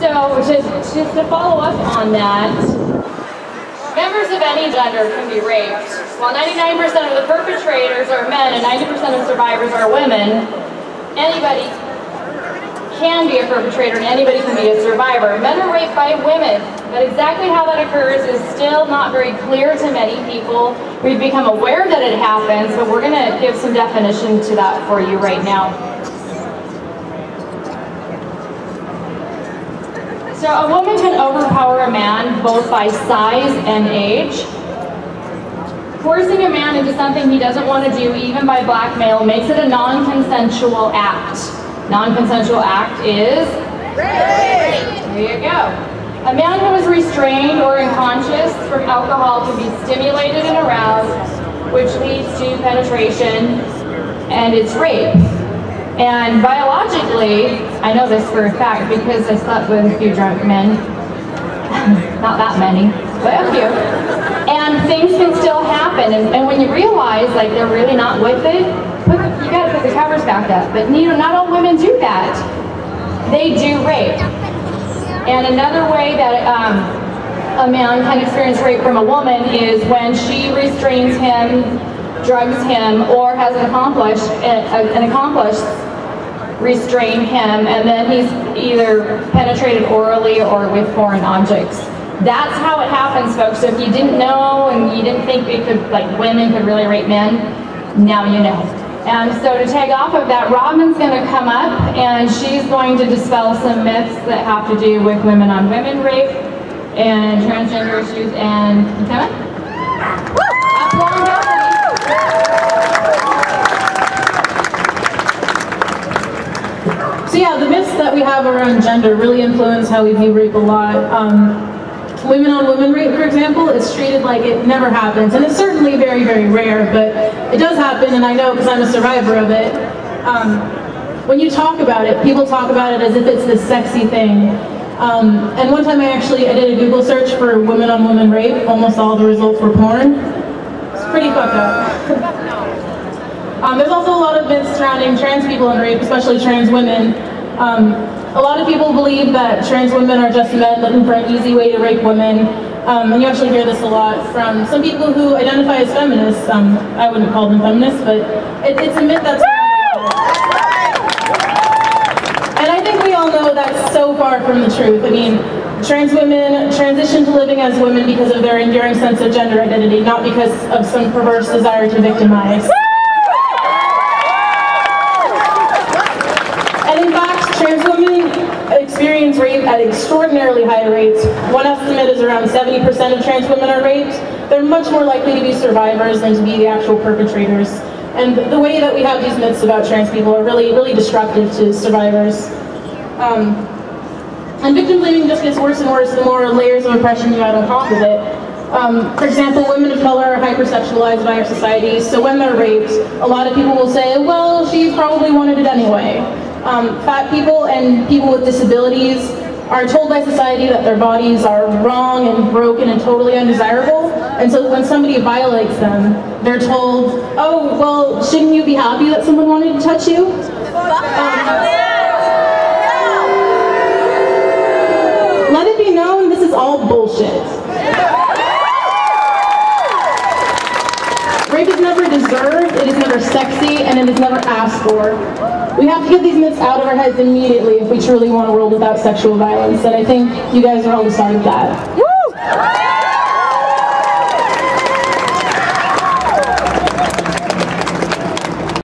So just to follow up on that, members of any gender can be raped. While 99% of the perpetrators are men and 90% of survivors are women, anybody can be a perpetrator and anybody can be a survivor. Men are raped by women, but exactly how that occurs is still not very clear to many people. We've become aware that it happens, but we're going to give some definition to that for you right now. So a woman can overpower a man both by size and age. Forcing a man into something he doesn't want to do, even by blackmail, makes it a non-consensual act. Non-consensual act is rape. There you go. A man who is restrained or unconscious from alcohol can be stimulated and aroused, which leads to penetration, and it's rape. And biologically, I know this for a fact because I slept with a few drunk men. Not that many, but a few. And things can still happen. And when you realize like they're really not with it, you gotta put the covers back up. But not all women do that. They do rape. And another way that a man can experience rape from a woman is when she restrains him, drugs him, or has an accomplice restrain him, and then he's either penetrated orally or with foreign objects. That's how it happens, folks. So if you didn't know and you didn't think women could really rape men, now you know. And so to tag off of that, Robin's going to come up and she's going to dispel some myths that have to do with women on women rape and transgender issues. And come on. So yeah, the myths that we have around gender really influence how we view rape a lot. Women on women rape, for example, it's treated like it never happens. And it's certainly very, very rare, but it does happen, and I know because I'm a survivor of it. When you talk about it, people talk about it as if it's this sexy thing. And one time I did a Google search for women on women rape. Almost all the results were porn. It's pretty fucked up. There's also a lot of myths surrounding trans people and rape, especially trans women. A lot of people believe that trans women are just men looking for an easy way to rape women. And you actually hear this a lot from some people who identify as feminists. I wouldn't call them feminists, but it's a myth that's around. And I think we all know that's so far from the truth. I mean, trans women transition to living as women because of their enduring sense of gender identity, not because of some perverse desire to victimize. And in fact, trans women experience rape at extraordinarily high rates. One estimate is around 70% of trans women are raped. They're much more likely to be survivors than to be the actual perpetrators. And the way that we have these myths about trans people are really, really destructive to survivors. And victim blaming just gets worse and worse the more layers of oppression you add on top of it. For example, women of color are hypersexualized by our society, so when they're raped, a lot of people will say, well, she probably wanted it anyway. Fat people and people with disabilities are told by society that their bodies are wrong and broken and totally undesirable. And so when somebody violates them, they're told, oh, well, shouldn't you be happy that someone wanted to touch you? Let it be known, this is all bullshit. Rape is never deserved, it is never sexy, and it is never asked for. We have to get these myths out of our heads immediately if we truly want a world without sexual violence, and I think you guys are all the start of that. Woo!